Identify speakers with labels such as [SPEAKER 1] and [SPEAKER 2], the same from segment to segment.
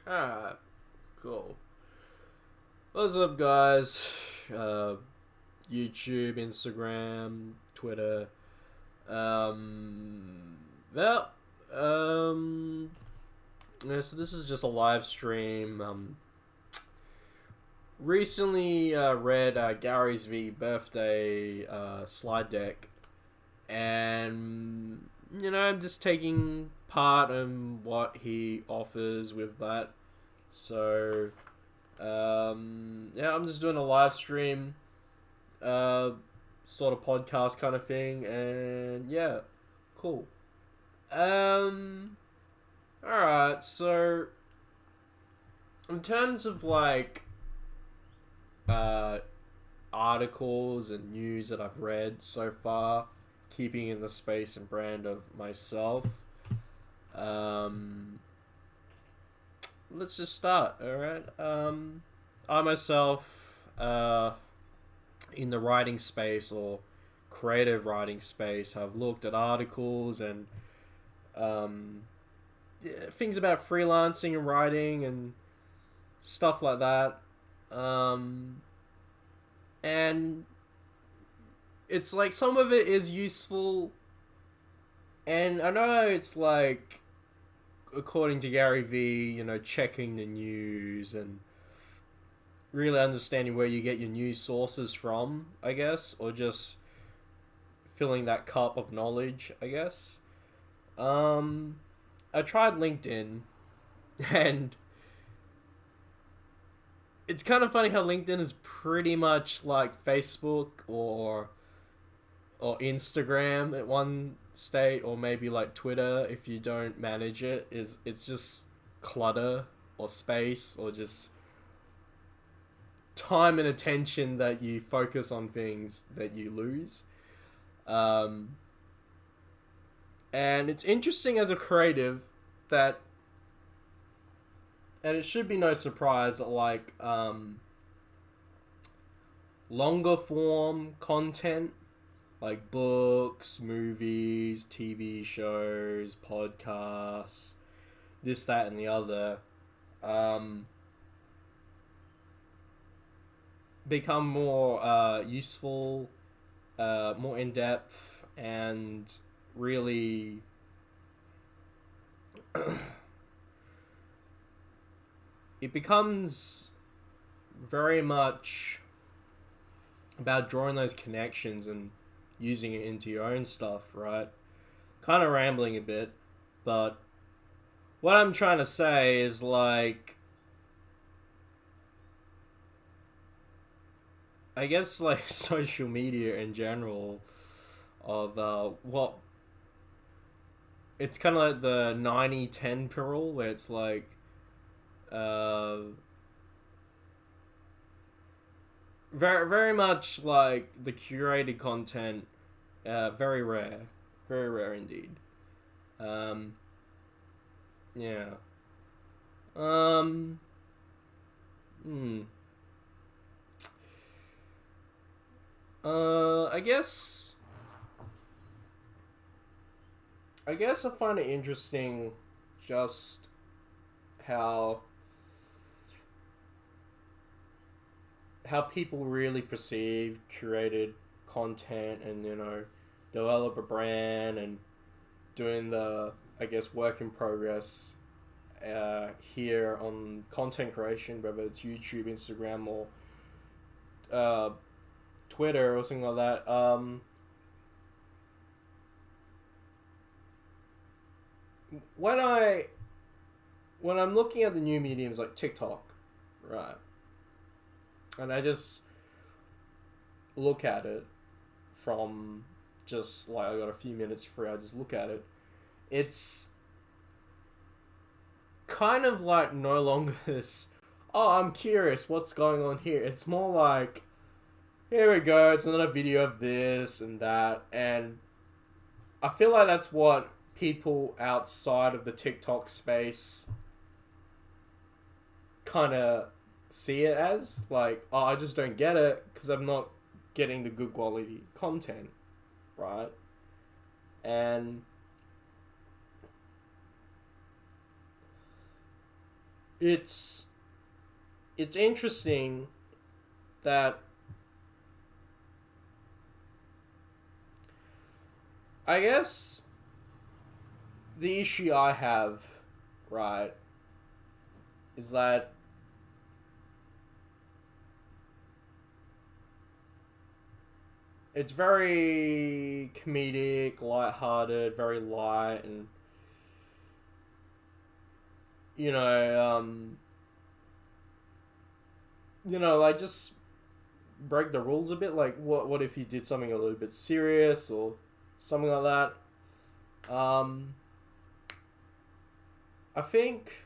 [SPEAKER 1] Alright, cool. What's up, guys? YouTube, Instagram, Twitter. Um, well, so this is just a live stream. Recently read Gary's V birthday slide deck, and I'm just taking part in what he offers with that. So, yeah, I'm just doing a live stream, uh, sort of podcast kind of thing, and yeah, cool. Um, all right. So, in terms of like, uh, articles and news that I've read so far, keeping in the space and brand of myself, um, let's just start. All right. I myself, in the writing space or creative writing space, have looked at articles and um, things about freelancing and writing and stuff like that. Um, and it's like some of it is useful, and I know it's like, according to Gary Vee, checking the news and really understanding where you get your news sources from, I guess, or just filling that cup of knowledge, I guess. Um, I tried LinkedIn, and it's kind of funny how LinkedIn is pretty much like Facebook or Instagram at one state, or maybe like Twitter if you don't manage it. It's just clutter or space or just time and attention that you focus on things that you lose. Um, and it's interesting as a creative that, and it should be no surprise that like longer form content like books, movies, TV shows, podcasts, this, that, and the other, um, become more useful, more in depth, and really it becomes very much about drawing those connections and using it into your own stuff, right? Kind of rambling a bit, but what I'm trying to say is like, I guess like social media in general, of what it's kind of like the 90-10 rule, where it's like uh, very much like the curated content, very rare, very rare indeed. Um, yeah. Um, hmm. I guess. I guess I find it interesting, just how people really perceive curated content, and develop a brand and doing the, I guess, work in progress, here on content creation, whether it's YouTube, Instagram, or uh, Twitter or something like that. When I when I'm looking at the new mediums like TikTok, right, and I just look at it from, just like, I got a few minutes free, I just look at it. It's kind of like no longer this, oh, I'm curious what's going on here. It's more like, here we go, it's another video of this and that. And I feel like that's what people outside of the TikTok space kind of see it as. Like, oh, I just don't get it because I'm not getting the good quality content, right? And it's it's interesting that I guess the issue I have, right, is that it's very comedic, light-hearted, very light, and you know, like just break the rules a bit. Like, what if you did something a little bit serious or something like that? I think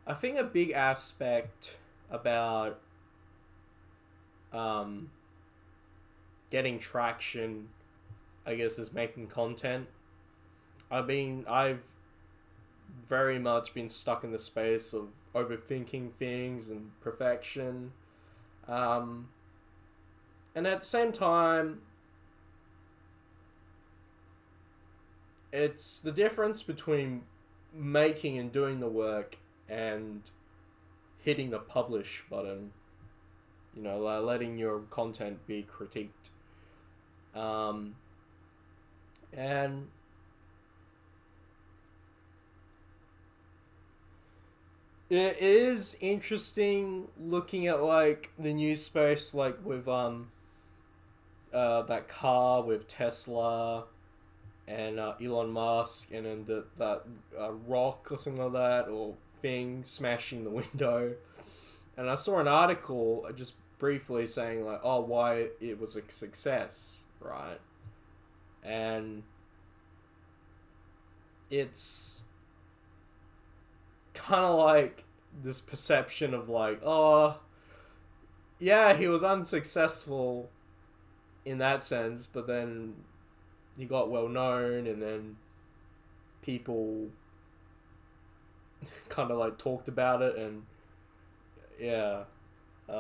[SPEAKER 1] a big aspect about um, getting traction, I guess, is making content. I've very much been stuck in the space of overthinking things and perfection. Um, and at the same time, it's the difference between making and doing the work and hitting the publish button. Letting your content be critiqued. Um, and it is interesting looking at like the news space, like with that car with Tesla and Elon Musk, and then that rock or something like that, or thing smashing the window. And I saw an article just briefly saying like, oh, why it was a success, right? And it's kind of like this perception of like, oh, yeah, he was unsuccessful in that sense, but then he got well known, and then people kind of like talked about it, and yeah, I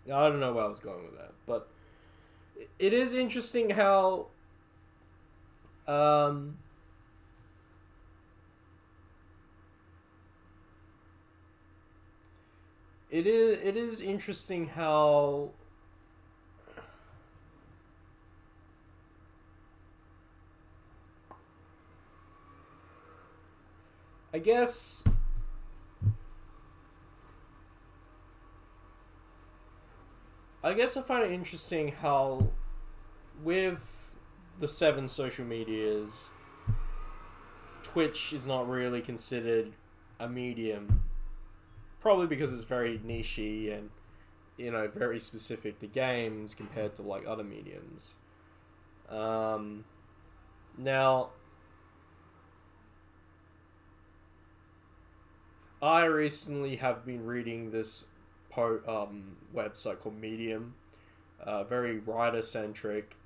[SPEAKER 1] don't know where I was going with that, but it is interesting how um, it is interesting how I guess I find it interesting how with the seven social medias, Twitch is not really considered a medium, probably because it's very nichey and very specific to games compared to like other mediums. Um, Now, I recently have been reading this website called Medium, very writer centric,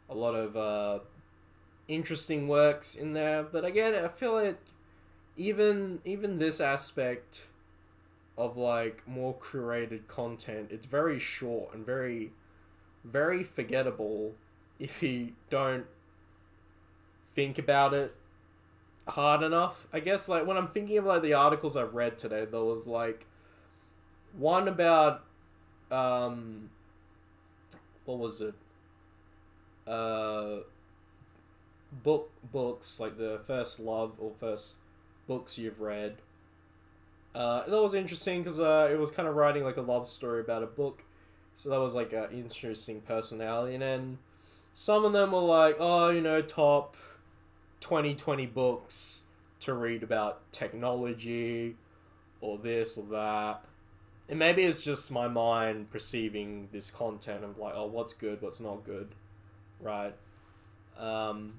[SPEAKER 1] a lot of interesting works in there. But again, I feel like even this aspect of like more curated content, it's very short and very very forgettable if you don't think about it hard enough. I guess like when I'm thinking of like the articles I've read today, there was like one about um what was it? Uh books like the first love or first books you've read. That was interesting because it was kind of writing like a love story about a book, so that was like an interesting personality. And then some of them were like, oh, top 2020 books to read about technology or this or that. And maybe it's just my mind perceiving this content of like, oh, what's good, what's not good, right? Um,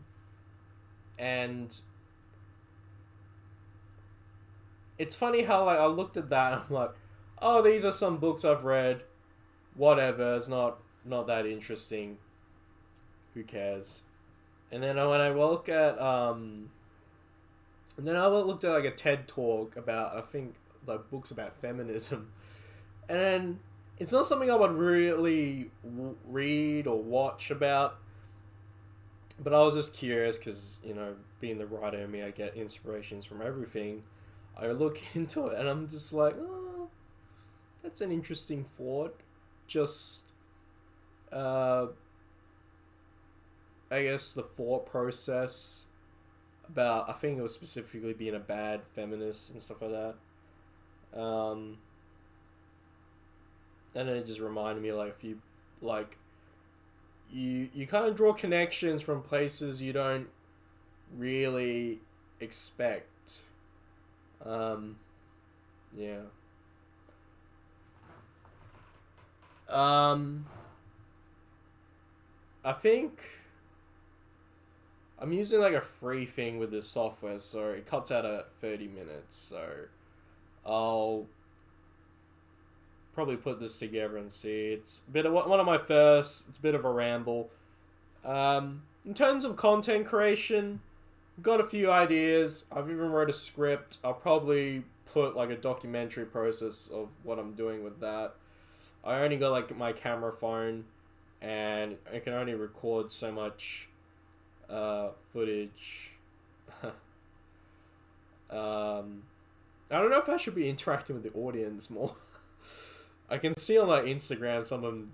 [SPEAKER 1] and it's funny how like I looked at that and I'm like, oh, these are some books I've read. Whatever, it's not that interesting. Who cares? And then when I look at and then I looked at like a TED talk about, I think, like books about feminism, and then it's not something I would really read or watch about, But I was just curious because, being the writer in me, I get inspirations from everything. I look into it and I'm just like, oh, that's an interesting thought. Just, uh, I guess the thought process about, I think it was specifically being a bad feminist and stuff like that. And then it just reminded me, like, if you, like, you kind of draw connections from places you don't really expect. Um, yeah. Um, I think I'm using like a free thing with this software, so it cuts out at 30 minutes. So I'll probably put this together and see. It's a bit of one of my first. It's a bit of a ramble. In terms of content creation, got a few ideas. I've even wrote a script. I'll probably put like a documentary process of what I'm doing with that. I only got like my camera phone, and I can only record so much footage. I don't know if I should be interacting with the audience more. I can see on like Instagram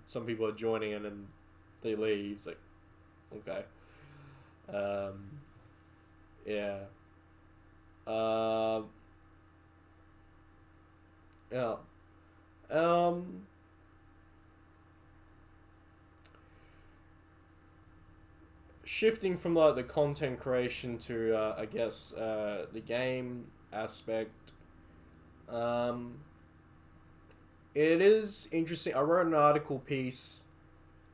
[SPEAKER 1] some people are joining and then they leave. It's like, okay, yeah, um, yeah, um. Shifting from like the content creation to I guess the game aspect. Um, it is interesting. I wrote an article piece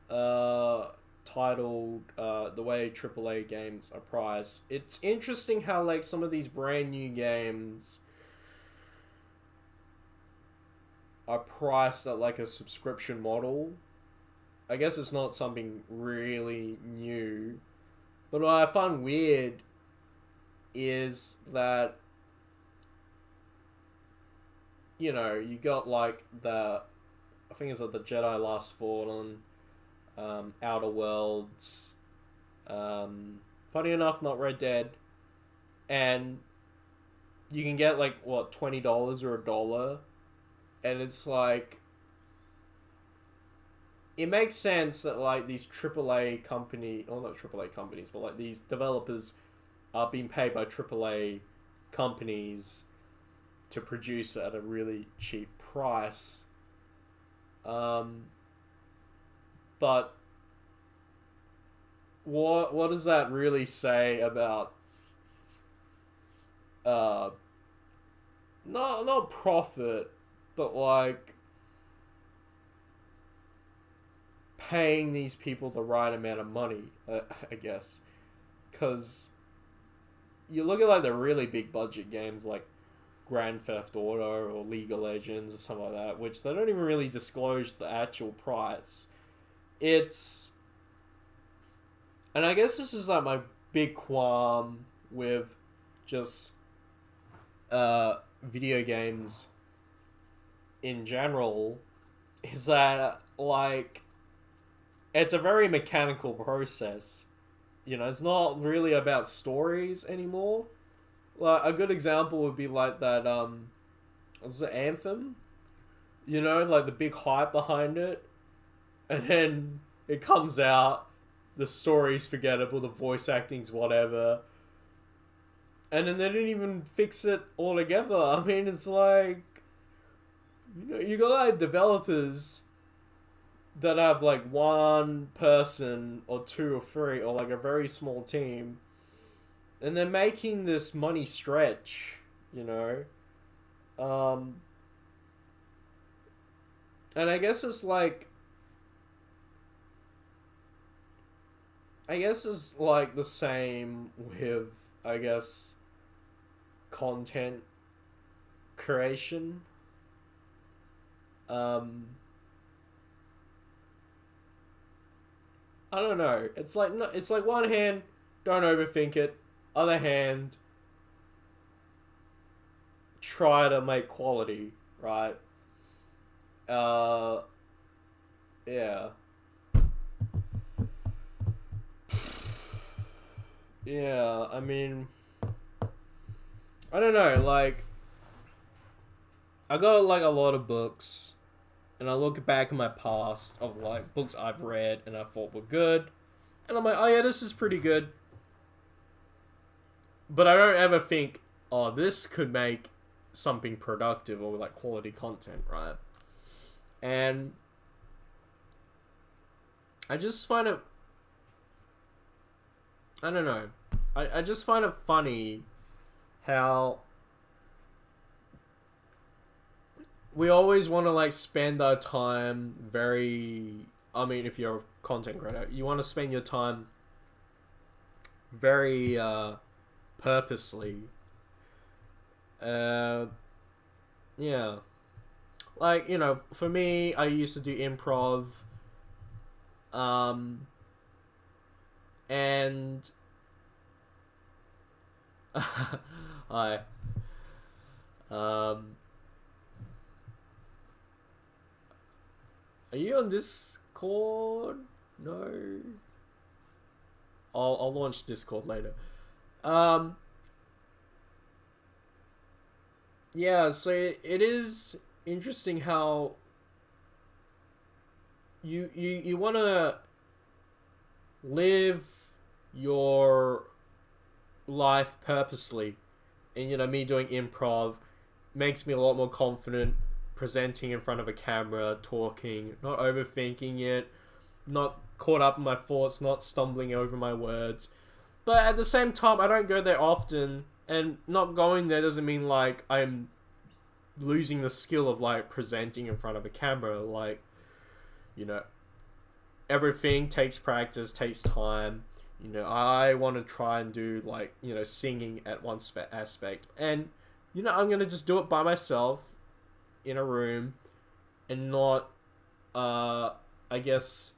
[SPEAKER 1] uh, titled "The Way AAA Games Are Priced." It's interesting how like some of these brand new games are priced at like a subscription model. I guess it's not something really new, but what I find weird is that you got like I think it's like the Jedi Last Fallen, Outer Worlds, funny enough, not Red Dead, and you can get like what $20 or $1, and it's like it makes sense that like these AAA company, or not AAA companies, but like these developers are being paid by AAA companies to produce it at a really cheap price. But what does that really say about uh not profit, but like paying these people the right amount of money, I guess, because you look at like the really big budget games like Grand Theft Auto or League of Legends or something like that, which they don't even really disclose the actual price. It's, and I guess this is like my big qualm with just video games in general, is that like it's a very mechanical process. It's not really about stories anymore. Like a good example would be like that was it Anthem? Like the big hype behind it, and then it comes out, the story's forgettable, the voice acting's whatever, and then they didn't even fix it altogether. I mean, it's like you got like developers that have like one person or two or three or like a very small team, and they're making this money stretch, um and I guess it's like the same with, I guess, content creation. um I don't know. It's like, no, it's like one hand, don't overthink it. Other hand, try to make quality, right? Uh, yeah. Yeah, I mean, I don't know. Like, I got like a lot of books, and I look back in my past of like books I've read and I thought were good, and I'm like, oh yeah, this is pretty good. But I don't ever think, oh, this could make something productive or like quality content, right? And I just find it, I don't know, I just find it funny how we always want to like spend our time very, I mean, if you're a content creator, you want to spend your time very purposely. Uh, yeah. Like, you know, for me, I used to do improv. Um, and I um, are you on Discord? No. I'll launch Discord later. Um, yeah, so it is interesting how you want to live your life purposely, and you know me doing improv makes me a lot more confident presenting in front of a camera, talking, not overthinking it, not caught up in my thoughts, not stumbling over my words. But at the same time, I don't go there often, and not going there doesn't mean like I'm losing the skill of like presenting in front of a camera. Like, you know, everything takes practice, takes time. You know, I want to try and do like, you know, singing at one aspect, and you know, I'm gonna just do it by myself in a room and not, I guess,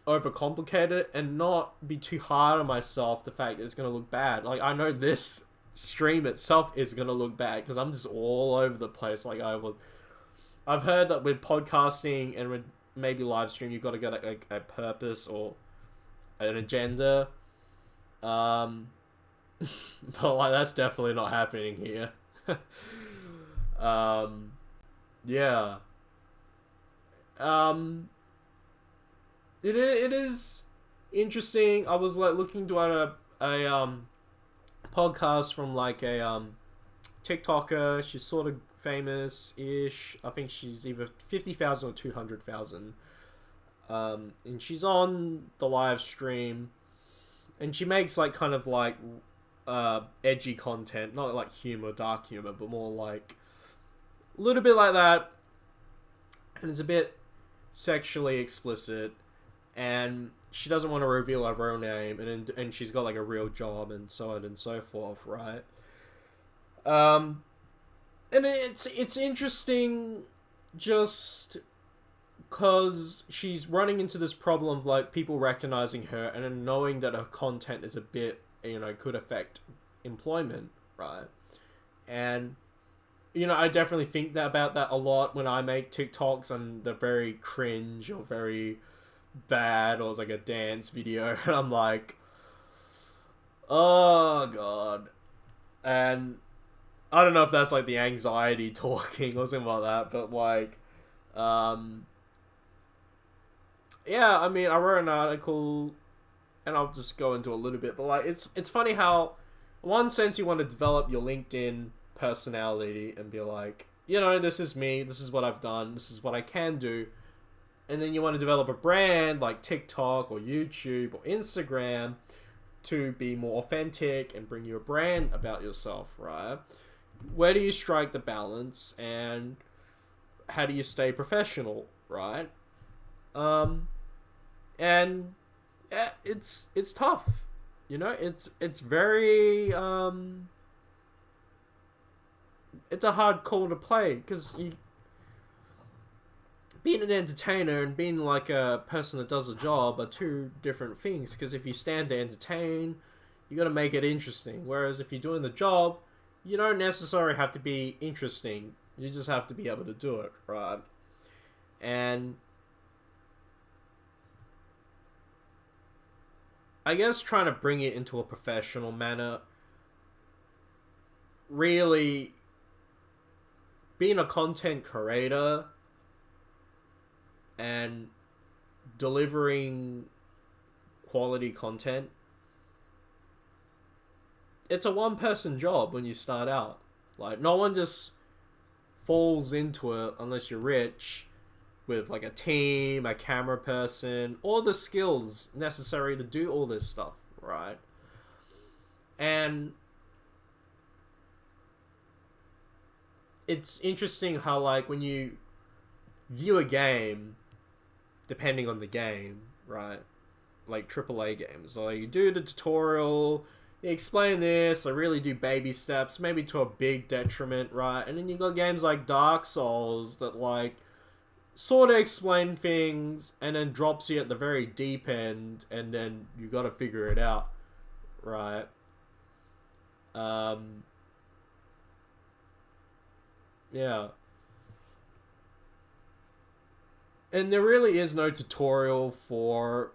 [SPEAKER 1] overcomplicate it and not be too hard on myself. The fact that it's gonna look bad. Like I know this stream itself is gonna look bad because I'm just all over the place. Like I've heard that with podcasting and with maybe live stream, you've got to get a purpose or an agenda. Um, but like that's definitely not happening here. um, yeah. Um, it is interesting. I was like looking to a podcast from like a TikToker. She's sort of famous ish. I think she's either 50,000 or 200,000. And she's on the live stream, and she makes like kind of like edgy content, not like humor, dark humor, but more like a little bit like that, and it's a bit sexually explicit, and she doesn't want to reveal her real name, and she's got like a real job and so on and so forth, right? Um, and it's interesting, just because she's running into this problem of like people recognizing her and then knowing that her content is a bit, you know, could affect employment, right? And you know, I definitely think that about that a lot when I make TikToks and they're very cringe or very bad, or it's like a dance video, and I'm like, oh god. And I don't know if that's like the anxiety talking or something like that, but like, um, yeah, I mean, I wrote an article, and I'll just go into a little bit, but like, it's funny how, in one sense, you want to develop your LinkedIn personality and be like, you know, this is me, this is what I've done, this is what I can do, and then you want to develop a brand like TikTok or YouTube or Instagram to be more authentic and bring you a brand about yourself, right? Where do you strike the balance, and how do you stay professional, right? Um, and yeah, it's tough. You know, it's very it's a hard call to play because you being an entertainer and being like a person that does a job are two different things. Because if you stand to entertain, you got to make it interesting. Whereas if you're doing the job, you don't necessarily have to be interesting. You just have to be able to do it, right? And I guess trying to bring it into a professional manner, really being a content creator and delivering quality content, it's a one person job when you start out. Like, no one just falls into it unless you're rich with like a team, a camera person, all the skills necessary to do all this stuff, right? And it's interesting how, like, when you view a game, depending on the game, right? Like AAA games, so like you do the tutorial, you explain this, I really do baby steps, maybe to a big detriment, right? And then you got games like Dark Souls that like sort of explain things and then drops you at the very deep end, and then you got to figure it out, right? Um, yeah. And there really is no tutorial for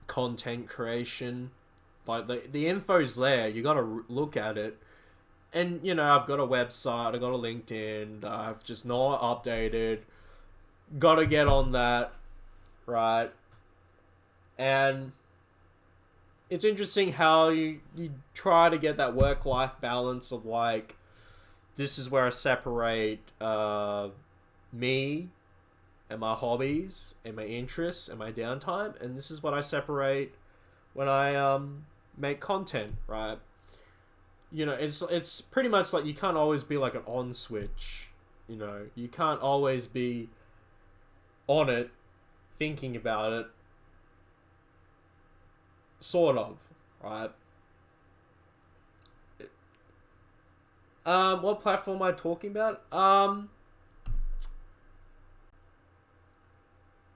[SPEAKER 1] content creation. Like, the info's there, you gotta look at it. And, you know, I've got a website, I've got a LinkedIn, I've just not updated. Gotta get on that, right? And it's interesting how you try to get that work-life balance of, like, this is where I separate me and my hobbies and my interests and my downtime, and this is what I separate when I make content, right? You know, it's pretty much like you can't always be like an on switch. You know, you can't always be on it, thinking about it, sort of, right? What platform am I talking about?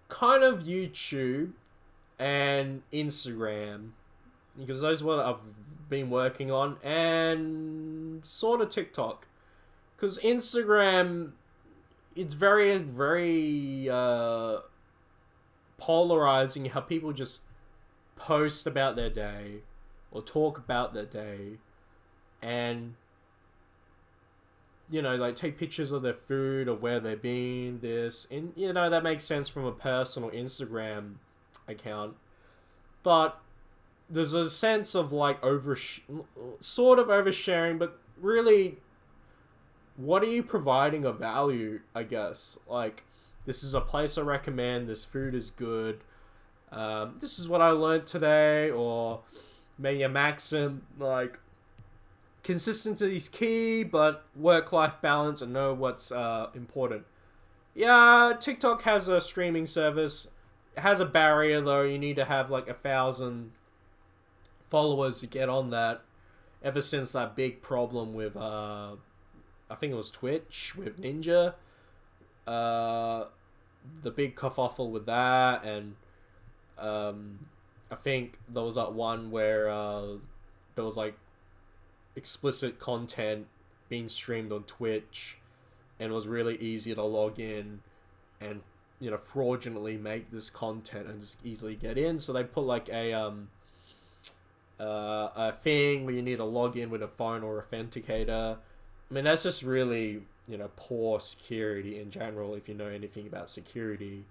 [SPEAKER 1] Kind of YouTube and Instagram, because those are what I've been working on, and sort of TikTok, because Instagram, it's very, very polarizing how people just post about their day or talk about their day, and you know, like take pictures of their food or where they've been, this, and you know, that makes sense from a personal Instagram account. But there's a sense of like sort of oversharing, but really, what are you providing of value, I guess? Like, this is a place I recommend, this food is good, this is what I learned today, or maybe a maxim like, consistency is key, but work-life balance and know what's important. Yeah, TikTok has a streaming service. It has a barrier though. You need to have like 1,000 followers to get on that. Ever since that big problem with, I think it was Twitch with Ninja, uh, the big kerfuffle with that, and I think there was that one where there was like explicit content being streamed on Twitch, and it was really easy to log in and, you know, fraudulently make this content and just easily get in. So they put like a thing where you need to log in with a phone or authenticator. I mean, that's just really, you know, poor security in general, if you know anything about security.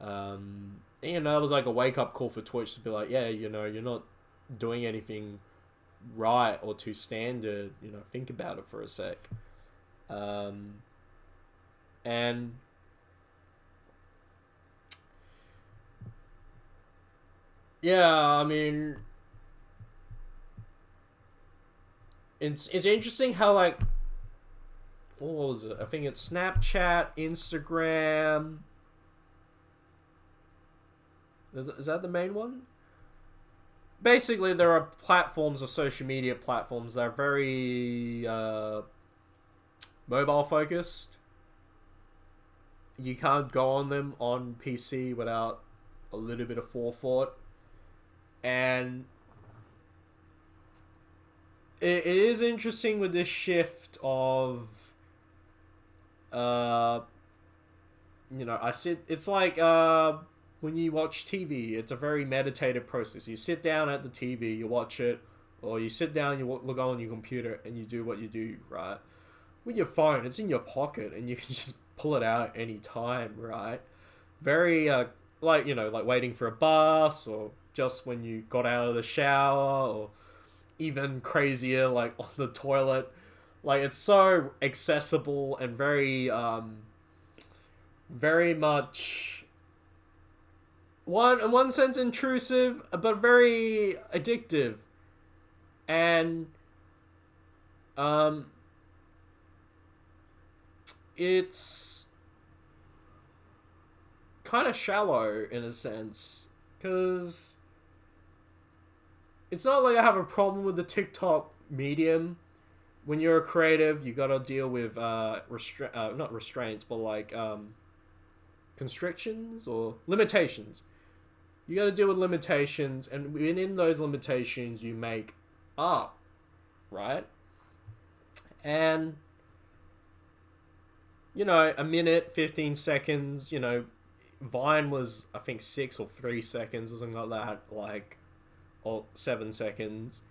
[SPEAKER 1] You know, it was like a wake-up call for Twitch to be like, yeah, you know, you're not doing anything right or too standard, you know, think about it for a sec. And yeah, I mean, it's interesting how, like, what was it? I think it's Snapchat, Instagram. Is that the main one? Basically, there are platforms or social media platforms that are very mobile focused. You can't go on them on PC without a little bit of forethought. And it is interesting with this shift of, you know, it's like, when you watch TV, it's a very meditative process. You sit down at the TV, you watch it, or you sit down, you look on your computer, and you do what you do, right? With your phone, it's in your pocket, and you can just pull it out at any time, right? Very, like, like waiting for a bus, or just when you got out of the shower, or even crazier, like on the toilet. Like, it's so accessible and very much in one sense intrusive, but very addictive. And um it's kind of shallow in a sense, because it's not like I have a problem with the TikTok medium. When you're a creative, you gotta deal with not restraints, but like constrictions or limitations. You gotta deal with limitations, and within those limitations, you make art, right? And a minute, 15 seconds. Vine was, I think, 6 or 3 seconds or something like that, like, or 7 seconds.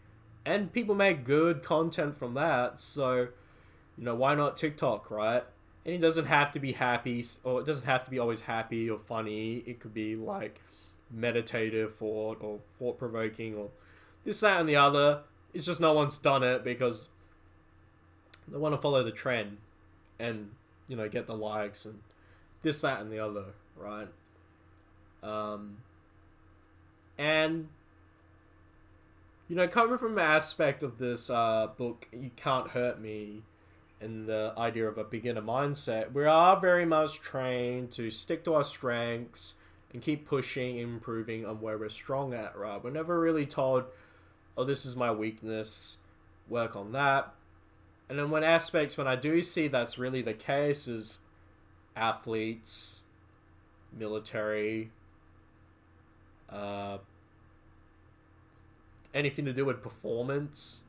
[SPEAKER 1] And people make good content from that, so, why not TikTok, right? And it doesn't have to be happy, or it doesn't have to be always happy or funny. It could be, like, meditative thought, or thought-provoking, or this, that, and the other. It's just no one's done it because they want to follow the trend and, get the likes and this, that, and the other, right? And coming from an aspect of this book, You Can't Hurt Me, and the idea of a beginner mindset, we are very much trained to stick to our strengths and keep pushing, improving on where we're strong at, right? We're never really told, oh, this is my weakness, work on that. And then when I do see that's really the case is athletes, military, anything to do with performance.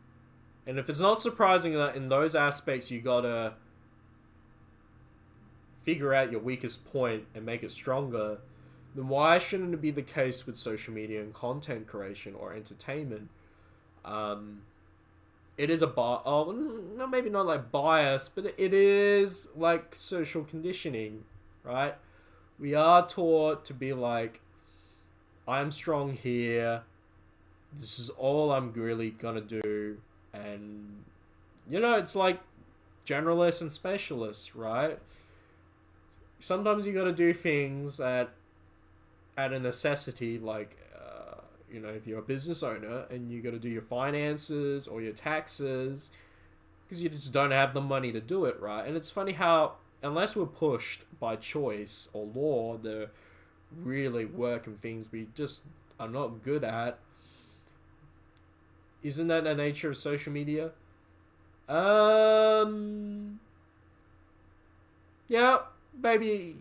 [SPEAKER 1] And if it's not surprising that in those aspects you gotta figure out your weakest point and make it stronger, then why shouldn't it be the case with social media and content creation or entertainment? It is no, maybe not like bias, but it is like social conditioning, right? We are taught to be like, I'm strong here, this is all I'm really gonna do. And it's like generalists and specialists, right? Sometimes you gotta do things at a necessity, like if you're a business owner and you gotta do your finances or your taxes because you just don't have the money to do it, right? And it's funny how, unless we're pushed by choice or law to really work in things we just are not good at, isn't that the nature of social media? Yeah, maybe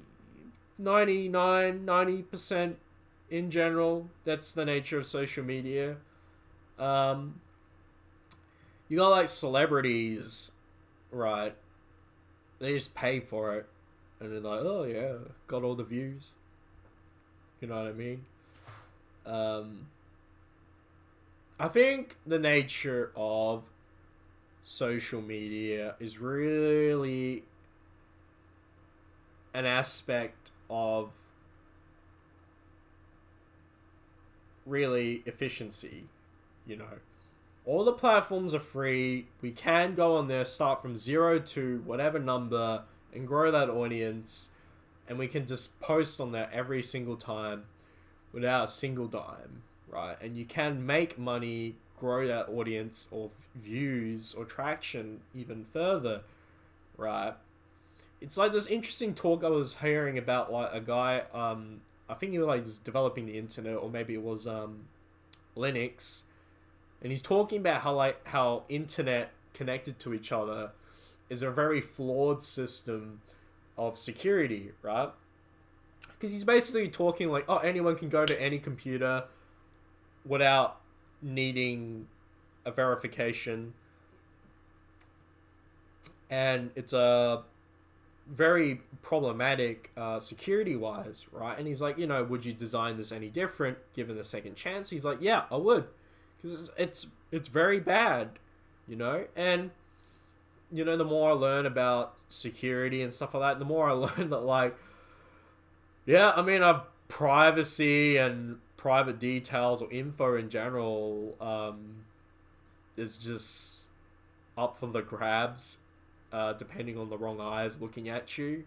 [SPEAKER 1] 90% in general, that's the nature of social media. You got like celebrities, right? They just pay for it, and they're like, oh yeah, got all the views. You know what I mean? I think the nature of social media is really an aspect of really efficiency. All the platforms are free. We can go on there, start from 0 to whatever number, and grow that audience, and we can just post on there every single time without a single dime, right? And you can make money, grow that audience or views or traction even further, right? It's like this interesting talk I was hearing about, like a guy, I think he was like just developing the internet, or maybe it was Linux, and he's talking about how internet connected to each other is a very flawed system of security, right? Because he's basically talking like, oh, anyone can go to any computer without needing a verification, and it's a very problematic security wise, right? And he's like, would you design this any different given the second chance? He's like, yeah, I would, because it's very bad, and the more I learn about security and stuff like that, the more I learn that, like, yeah, I mean, privacy and private details or info in general is just up for the grabs, depending on the wrong eyes looking at you.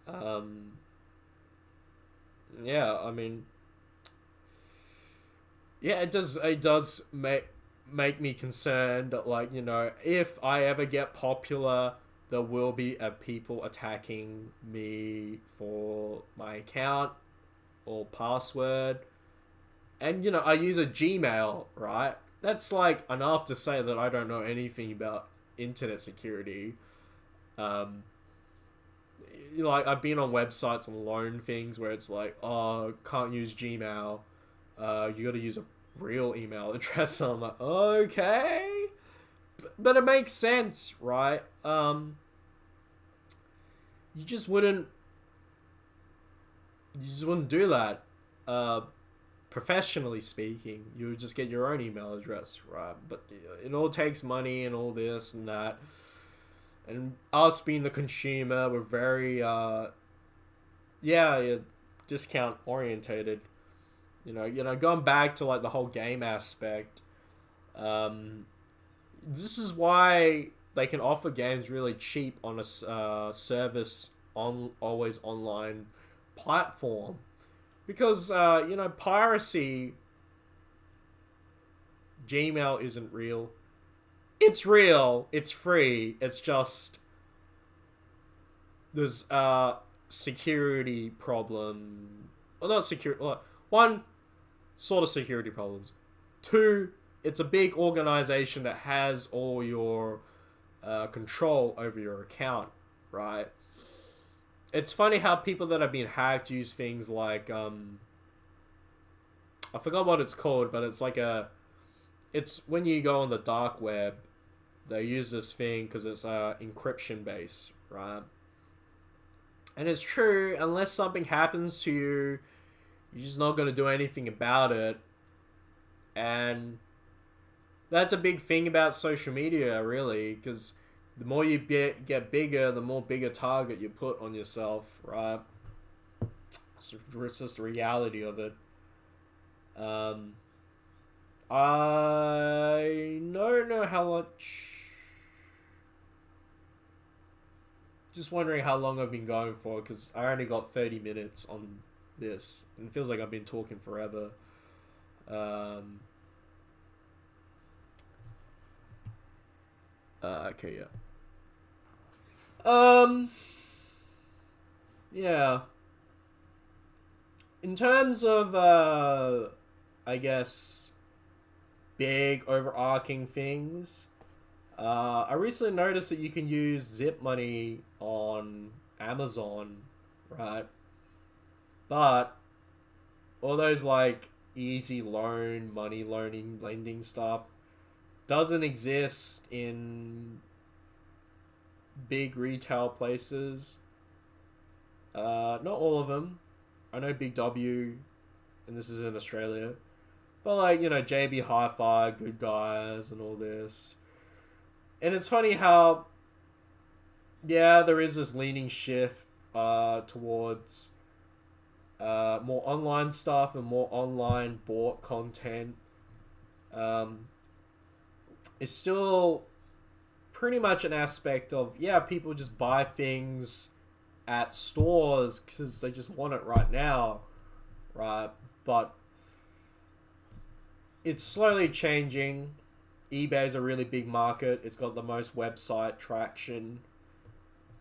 [SPEAKER 1] Um, yeah, I mean, yeah, it does make me concerned that, like, if I ever get popular, there will be people attacking me for my account or password. And I use a Gmail, right? That's like enough to say that I don't know anything about internet security. Um, like, I've been on websites and learned things where it's like, oh, can't use Gmail. You got to use a real email address. And I'm like, okay, but it makes sense, right? You just wouldn't, do that. Professionally speaking, you would just get your own email address, right? But it all takes money and all this and that. And us being the consumer, we're very yeah, discount orientated. Going back to, like, the whole game aspect. This is why they can offer games really cheap on a service on always online platform, because piracy. Gmail isn't real. It's real. It's free. It's just there's security problem. Well, not security. Well, one, sort of security problems. Two, it's a big organization that has all your control over your account, right? It's funny how people that have been hacked use things like I forgot what it's called, but it's when you go on the dark web, they use this thing because it's encryption based, right? And it's true, unless something happens to you, you're just not going to do anything about it. And that's a big thing about social media, really, because the more you get bigger, the more bigger target you put on yourself, right? So it's just the reality of it. I don't know how much. Just wondering how long I've been going for, because I only got 30 minutes on this, and it feels like I've been talking forever. Okay, yeah. Yeah. In terms of, I guess, big overarching things, I recently noticed that you can use Zip Money on Amazon, right? But all those, like, easy loan, money loaning, lending stuff doesn't exist in big retail places. Not all of them. I know Big W, and this is in Australia, but, like, JB Hi-Fi, Good Guys, and all this. And it's funny how, yeah, there is this leaning shift towards more online stuff and more online bought content. It's still pretty much an aspect of, yeah, people just buy things at stores because they just want it right now, right? But it's slowly changing. eBay is a really big market. It's got the most website traction,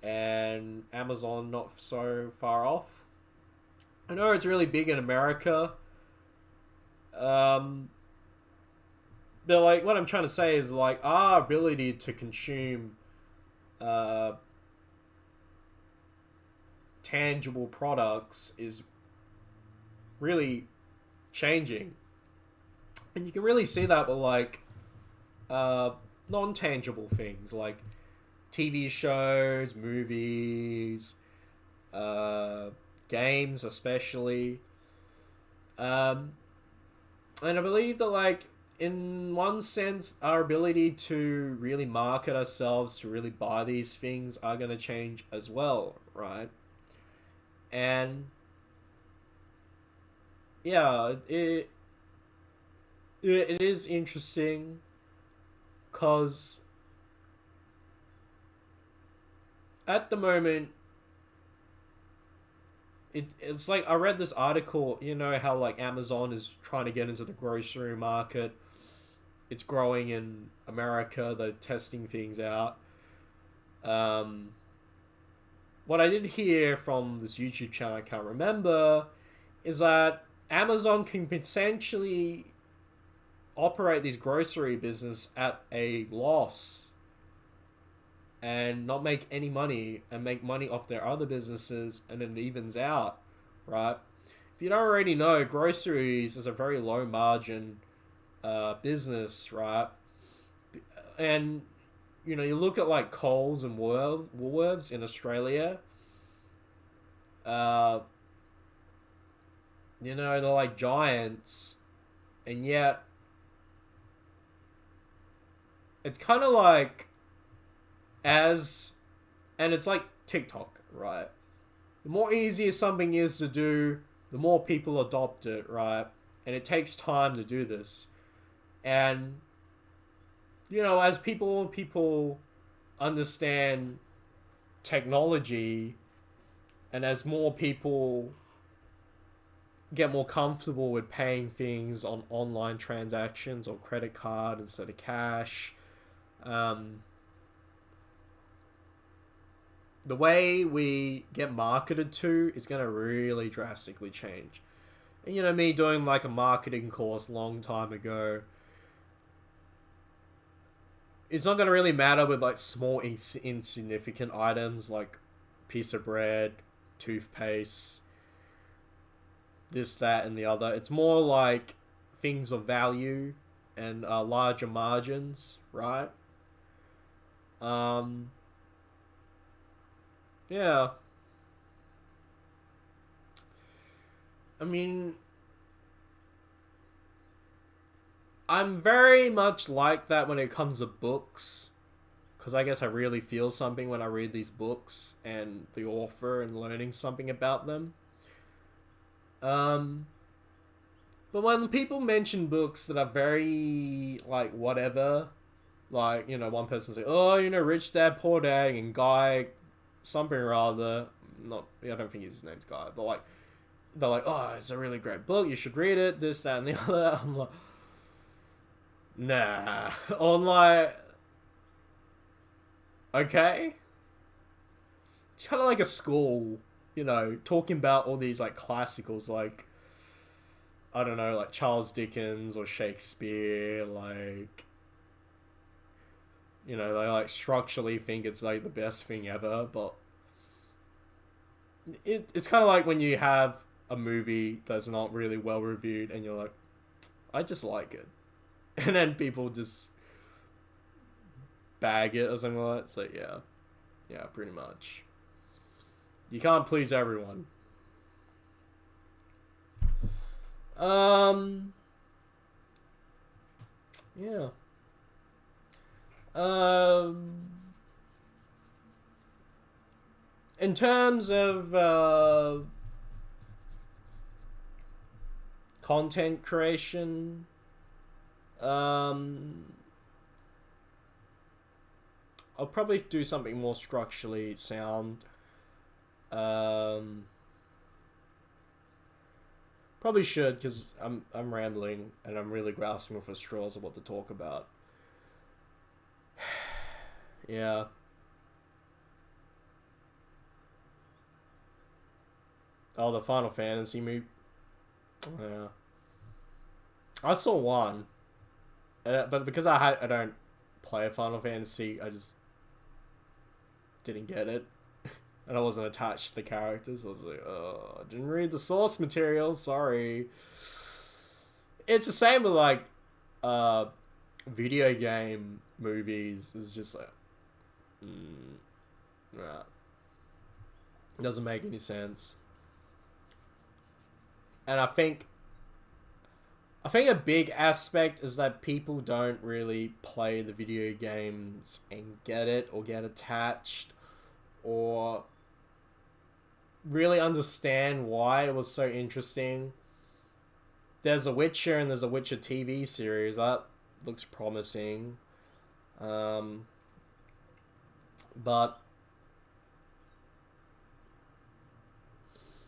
[SPEAKER 1] and Amazon not so far off. I know it's really big in America. But, like, what I'm trying to say is, like, our ability to consume tangible products is really changing. And you can really see that with, like, non-tangible things. Like, TV shows, movies, games, especially. Um, and I believe that, like, in one sense, our ability to really market ourselves, to really buy these things, are going to change as well, right? And yeah, it is interesting because at the moment, it's like I read this article, you know, how like Amazon is trying to get into the grocery market. It's growing in America, they're testing things out. Um, what I did hear from this YouTube channel, I can't remember, is that Amazon can potentially operate this grocery business at a loss and not make any money and make money off their other businesses, and it evens out, right? If you don't already know, groceries is a very low margin business, right? And you know, you look at like Coles and Woolworths in Australia, uh, you know, they're like giants, and yet it's kind of like as, and it's like TikTok, right? The more easier something is to do, the more people adopt it, right? And it takes time to do this. And you know, as people understand technology, and as more people get more comfortable with paying things on online transactions or credit card instead of cash, um, the way we get marketed to is going to really drastically change. And you know, me doing like a marketing course a long time ago, it's not going to really matter with like small insignificant items like piece of bread, toothpaste, this, that, and the other. It's more like things of value and larger margins, right? Um, yeah. I mean, I'm very much like that when it comes to books, because I guess I really feel something when I read these books and the author and learning something about them. Um, but when people mention books that are very like whatever, like you know, one person say, "Oh, you know, Rich Dad Poor Dad," and Guy something or other. Not, I don't think his name's Guy, but like they're like, "Oh, it's a really great book. You should read it." This, that, and the other. I'm like, nah. On like, okay, it's kind of like a school, you know, talking about all these like classicals, like I don't know, like Charles Dickens or Shakespeare, like you know, they like structurally think it's like the best thing ever, but it's kind of like when you have a movie that's not really well reviewed and you're like, I just like it, and then people just bag it or something like that. So yeah, yeah, pretty much. You can't please everyone. Um, yeah. Um, in terms of content creation, um, I'll probably do something more structurally sound. Um, Probably should because I'm rambling and I'm really grasping for straws of what to talk about. Yeah. Oh, the Final Fantasy movie. Yeah. I saw one, but because I don't play Final Fantasy, I just didn't get it, and I wasn't attached to the characters. I was like, oh, I didn't read the source material. Sorry. It's the same with uh, video game movies. It's just like Yeah. It doesn't make any sense. And I think a big aspect is that people don't really play the video games and get it or get attached or really understand why it was so interesting. There's a Witcher and there's a Witcher TV series that looks promising. But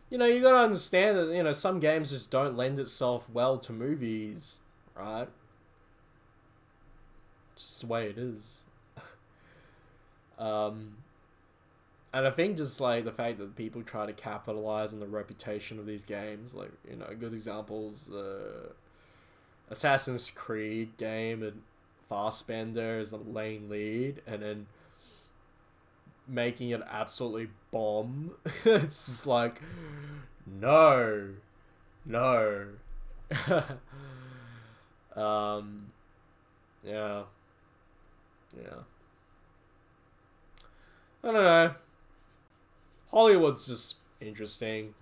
[SPEAKER 1] you know, you gotta understand that, you know, some games just don't lend itself well to movies, right? Just the way it is. um, and I think just like the fact that people try to capitalize on the reputation of these games, like, you know, good examples, Assassin's Creed game and Fassbender is a lane lead, and then making it absolutely bomb. It's just like, no. Yeah. I don't know. Hollywood's just interesting.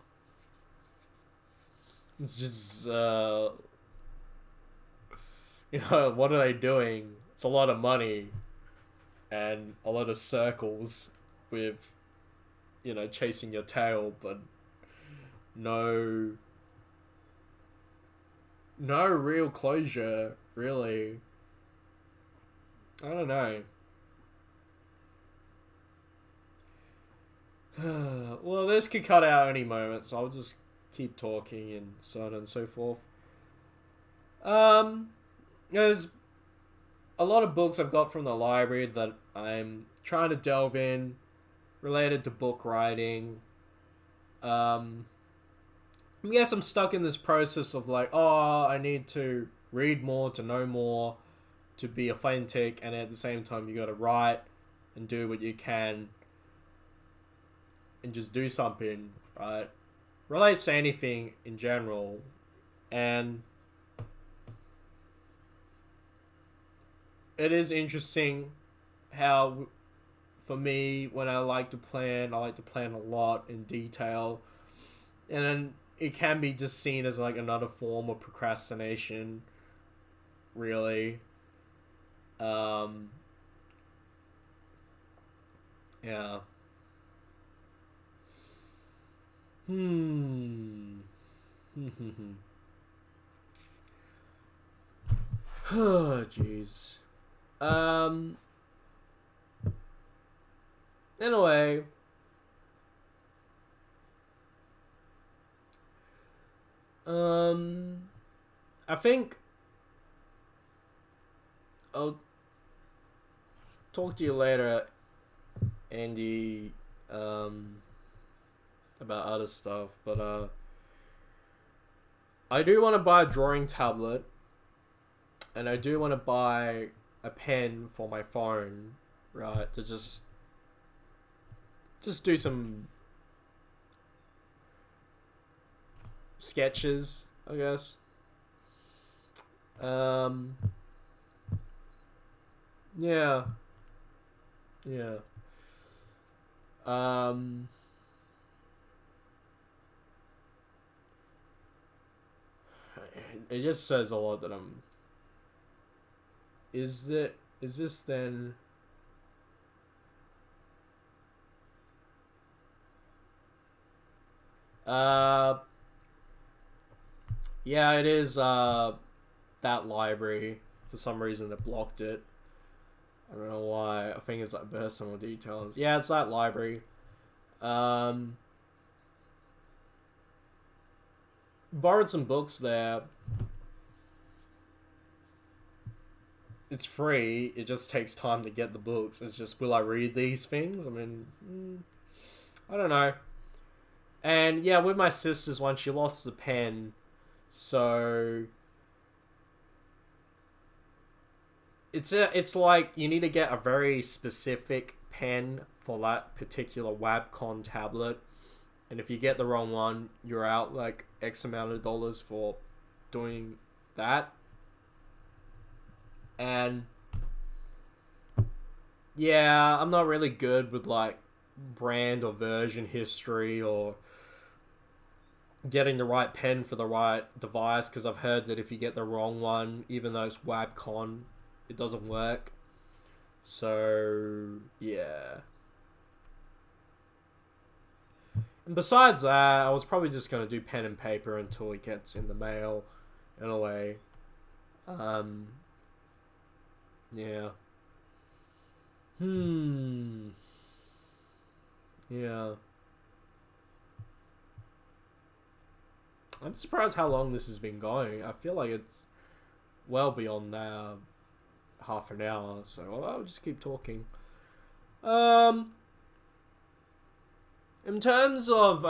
[SPEAKER 1] It's just, you know, what are they doing? It's a lot of money and a lot of circles with, you know, chasing your tail, but no real closure, really. I don't know. Well, this could cut out any moment, so I'll just keep talking and so on and so forth. There's a lot of books I've got from the library that I'm trying to delve in, related to book writing. Yes, I'm stuck in this process of like, oh, I need to read more to know more, to be authentic, and at the same time, you got to write and do what you can and just do something, right? Relates to anything in general, and it is interesting how, for me, when I like to plan a lot in detail, and then it can be just seen as like another form of procrastination, really. Yeah. Oh, jeez. Um. Anyway. I think I'll talk to you later, Andy. About other stuff, but I do want to buy a drawing tablet, and I do want to buy a pen for my phone, right? To just do some sketches, I guess. Yeah. Yeah. It just says a lot that I'm. Is this then? Yeah, it is. That library. For some reason, it blocked it. I don't know why. I think it's like personal details. Yeah, it's that library. Borrowed some books there. It's free. It just takes time to get the books. It's just, will I read these things? I mean, I don't know. And yeah, with my sister's one, she lost the pen, so it's like you need to get a very specific pen for that particular Wabcon tablet, and if you get the wrong one, you're out like X amount of dollars for doing that. And yeah, I'm not really good with like brand or version history or getting the right pen for the right device because I've heard that if you get the wrong one, even though it's Wabcon, it doesn't work. So yeah. And besides that, I was probably just gonna do pen and paper until it gets in the mail, in a way. Um, yeah. Hmm. Yeah. I'm surprised how long this has been going. I feel like it's well beyond half an hour, so I'll just keep talking. Um, in terms of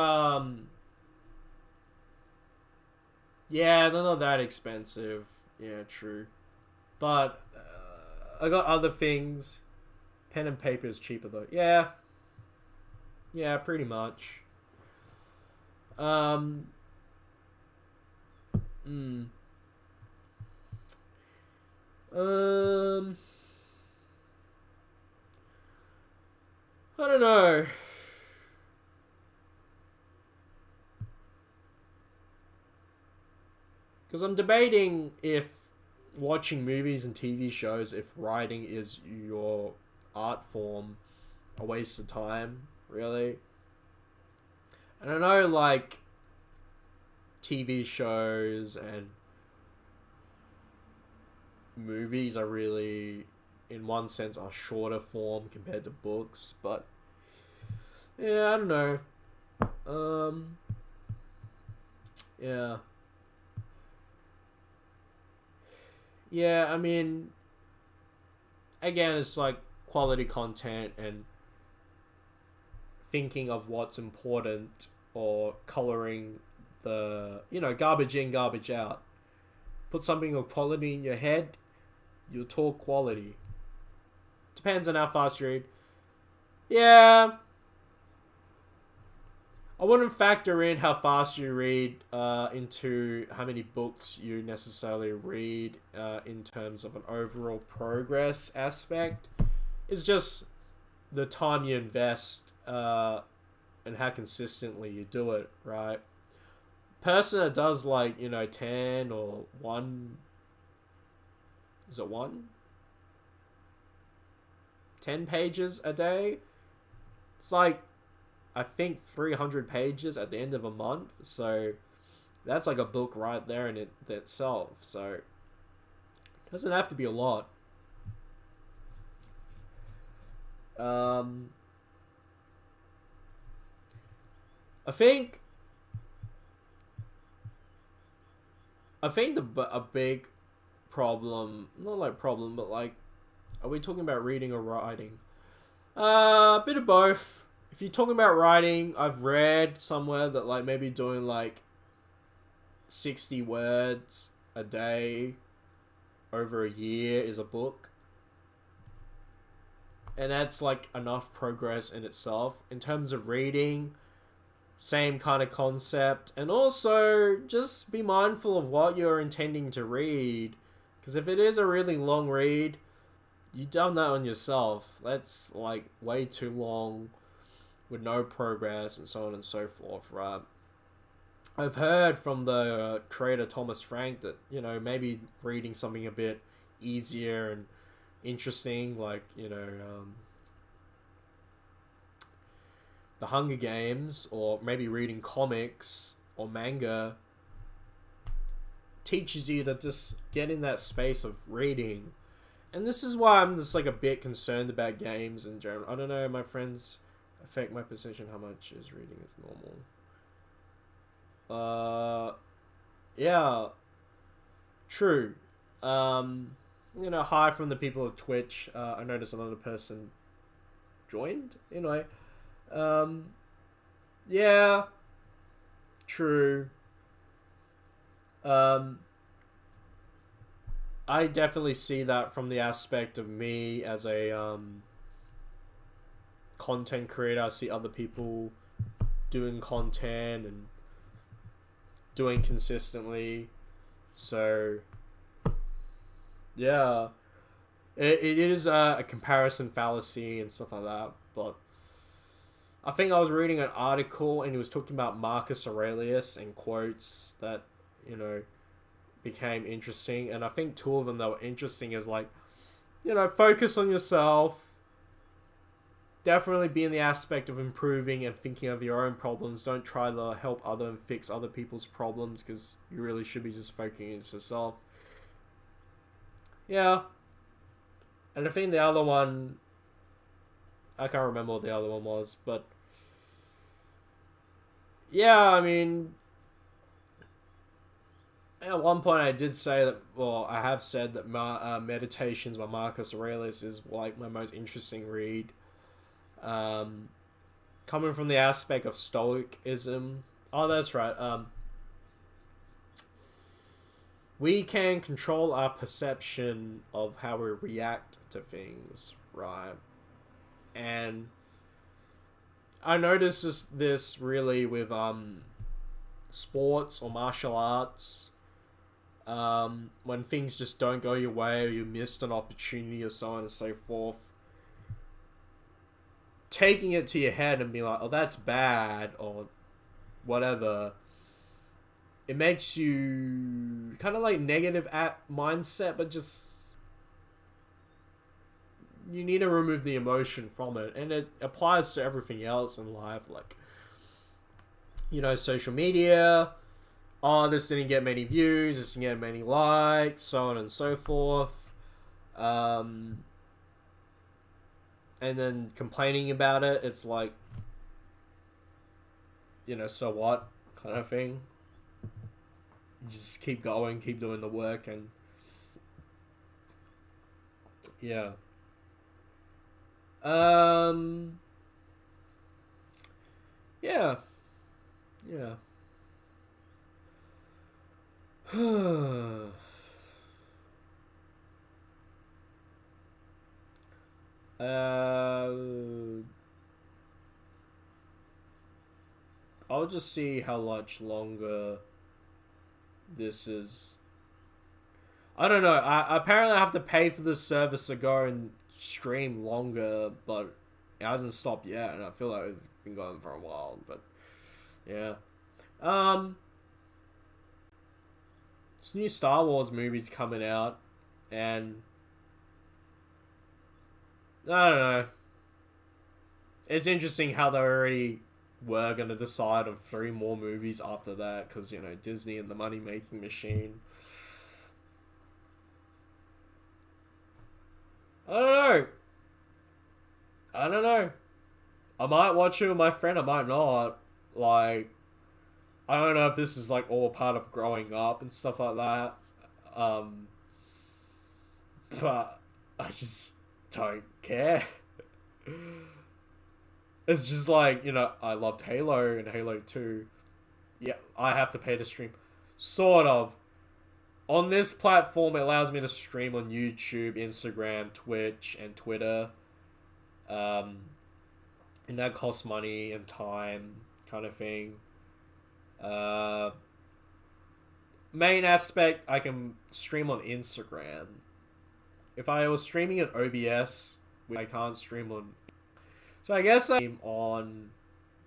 [SPEAKER 1] yeah, they're not that expensive. Yeah, true. But I got other things. Pen and paper is cheaper though. Yeah, yeah, pretty much. Um, mm, um, I don't know. Because I'm debating if watching movies and TV shows, if writing is your art form, a waste of time, really. And I know, like, TV shows and movies are really, in one sense, are shorter form compared to books, but yeah, I don't know. Um, yeah. Yeah, I mean, again, it's like quality content and thinking of what's important or coloring garbage in, garbage out. Put something of quality in your head, you'll talk quality. Depends on how fast you read. Yeah, I wouldn't factor in how fast you read into how many books you necessarily read in terms of an overall progress aspect. It's just the time you invest and how consistently you do it, right? Person that does like 10 or 1, is it 1 10 pages a day, it's like I think 300 pages at the end of a month, so that's like a book right there in itself. So it doesn't have to be a lot. um I think a big problem, not like problem, but like, are we talking about reading or writing? A bit of both. If you're talking about writing, I've read somewhere that like maybe doing like 60 words a day over a year is a book. And that's like enough progress in itself. In terms of reading, same kind of concept. And also, just be mindful of what you're intending to read. Because if it is a really long read, you've done that on yourself. That's like way too long with no progress and so on and so forth, right? I've heard from the creator Thomas Frank that, maybe reading something a bit easier and interesting, like, The Hunger Games, or maybe reading comics or manga, teaches you to just get in that space of reading. And this is why I'm just like a bit concerned about games in general. I don't know, my friends affect my perception how much is reading is normal. Yeah, true. Hi from the people of Twitch. I noticed another person joined. Um, yeah, true. Um, I definitely see that from the aspect of me as a content creator. I see other people doing content and doing consistently. So, yeah. it is a comparison fallacy and stuff like that. But I think I was reading an article and he was talking about Marcus Aurelius and quotes that you know became interesting. And I think two of them that were interesting is like, focus on yourself. Definitely be in the aspect of improving and thinking of your own problems. Don't try to help other and fix other people's problems because you really should be just focusing on yourself. Yeah. And I think the other one, I can't remember what the other one was, but yeah, I mean, at one point I did say that, well, I have said that Meditations by Marcus Aurelius is like my most interesting read. Um, Coming from the aspect of Stoicism. Oh, that's right. We can control our perception of how we react to things, right? And I noticed this really with sports or martial arts. When things just don't go your way or you missed an opportunity or so on and so forth, taking it to your head and being like, oh, that's bad or whatever, it makes you kind of like negative at mindset, but just you need to remove the emotion from it, and it applies to everything else in life, like social media. Oh, this didn't get many views, this didn't get many likes, so on and so forth. And then complaining about it, it's like, so what kind of thing. You just keep going, keep doing the work, and yeah. Um, yeah, yeah. uh, I'll just see how much longer this is. I don't know. I apparently have to pay for this service to go and stream longer, but it hasn't stopped yet, and I feel like it's been going for a while. But yeah, um, this new Star Wars movie's coming out, and I don't know. It's interesting how they already were gonna decide on three more movies after that, because Disney and the money making machine. I don't know. I don't know. I might watch it with my friend. I might not. Like, I don't know if this is like all part of growing up and stuff like that. Um, but I just don't care. It's just like, I loved Halo and Halo 2. Yeah, I have to pay to stream. Sort of. On this platform, it allows me to stream on YouTube, Instagram, Twitch, and Twitter. Um, and that costs money and time, kind of thing. Uh, Main aspect, I can stream on Instagram. If I was streaming on OBS, I can't stream on. So I guess I stream on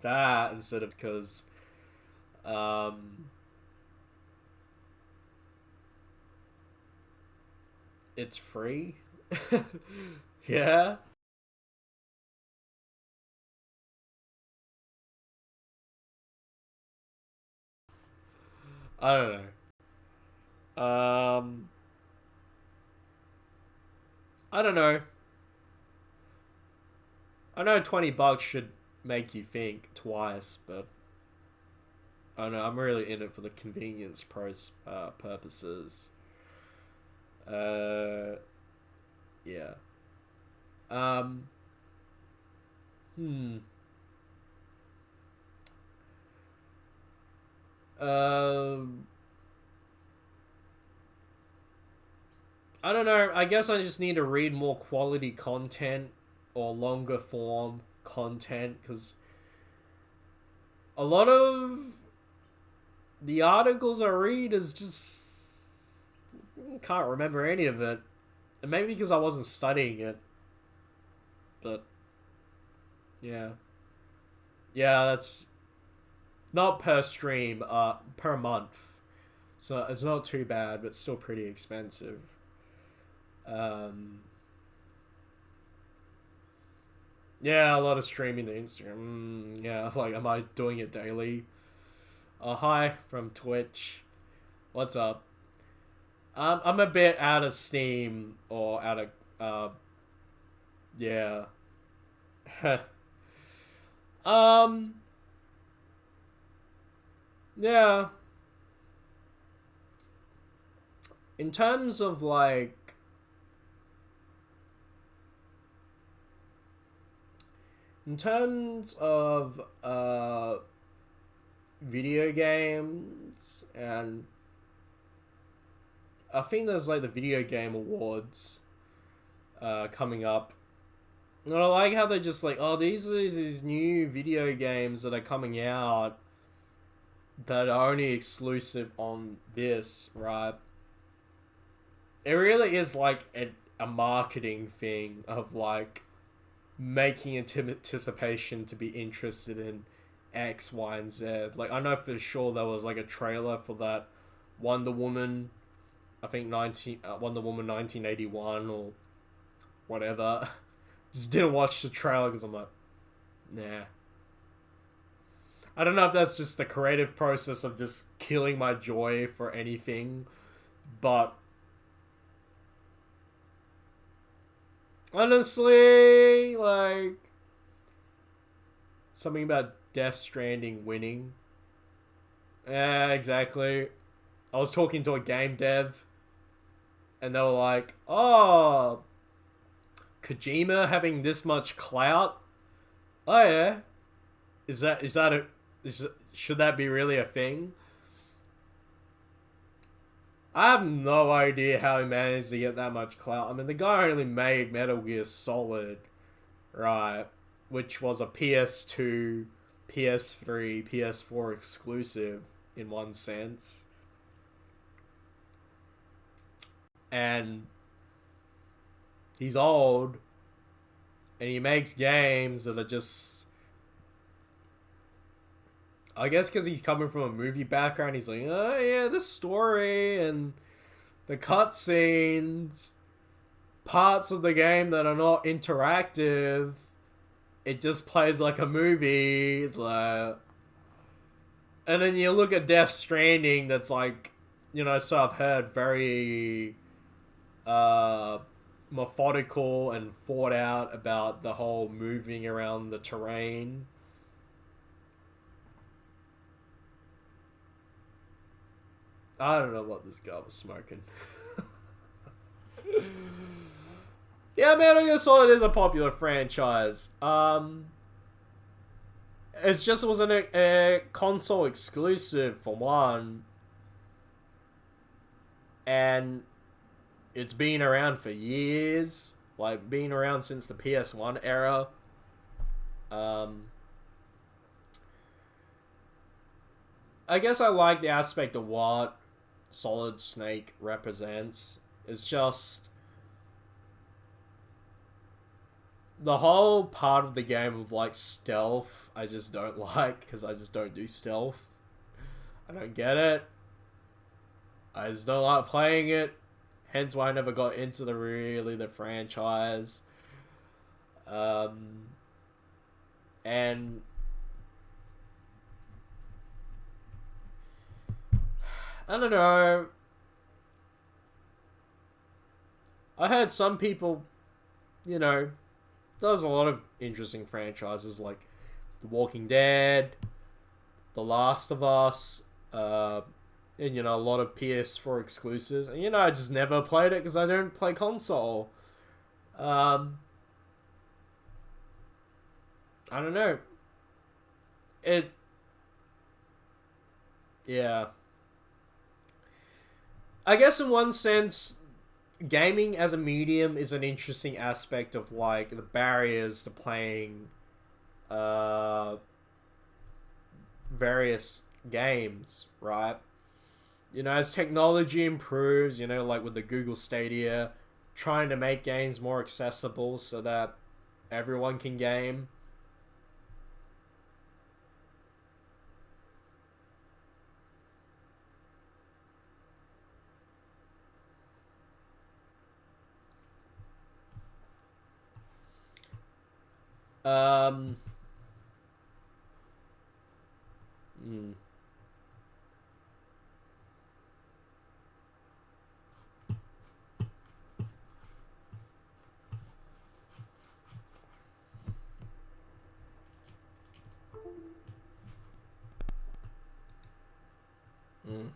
[SPEAKER 1] that instead of because um, it's free. Yeah. I don't know. I don't know. I know $20 should make you think twice, but I don't know. I'm really in it for the convenience purposes. Uh, yeah. Um, hmm. Um, I don't know. I guess I just need to read more quality content or longer form content because a lot of the articles I read is just can't remember any of it. And maybe because I wasn't studying it, but yeah. Yeah, that's not per stream, per month. So it's not too bad, but still pretty expensive. Um, yeah, a lot of streaming to Instagram. Yeah, like, am I doing it daily? Hi from Twitch. What's up? I'm a bit out of steam or out of yeah. um, yeah. In terms of like, in terms of video games, and I think there's like the video game awards coming up. And I like how they're just like, oh, these are these new video games that are coming out that are only exclusive on this, right? It really is like a marketing thing of like making anticipation to be interested in X, Y, and Z. Like, I know for sure there was like a trailer for that Wonder Woman, I think Wonder Woman 1981 or whatever. Just didn't watch the trailer because I'm like, nah. I don't know if that's just the creative process of just killing my joy for anything, but honestly, like, something about Death Stranding winning. Yeah, exactly. I was talking to a game dev, and they were like, oh, Kojima having this much clout? Oh, yeah. Should that be really a thing? I have no idea how he managed to get that much clout. I mean, the guy only made Metal Gear Solid, right? Which was a PS2, PS3, PS4 exclusive in one sense. And he's old, and he makes games that are just, I guess because he's coming from a movie background, he's like, oh yeah, the story and the cutscenes, parts of the game that are not interactive, it just plays like a movie. It's like, and then you look at Death Stranding, that's like, so I've heard very uh methodical and thought out about the whole moving around the terrain. I don't know what this guy was smoking. Yeah, Metal Gear Solid is a popular franchise. It's just wasn't a console exclusive for one, and it's been around for years. Like, been around since the PS1 era. I guess I like the aspect of what Solid Snake represents. It's just the whole part of the game of like stealth. I just don't like because I just don't do stealth. I don't get it. I just don't like playing it. Hence why I never got into the franchise. And I don't know. I heard some people, there's a lot of interesting franchises like The Walking Dead, The Last of Us, and a lot of PS4 exclusives. And I just never played it because I don't play console. I don't know. Yeah. I guess in one sense, gaming as a medium is an interesting aspect of like the barriers to playing various games, right? As technology improves, like with the Google Stadia, trying to make games more accessible so that everyone can game. Um, hmm. Hmm.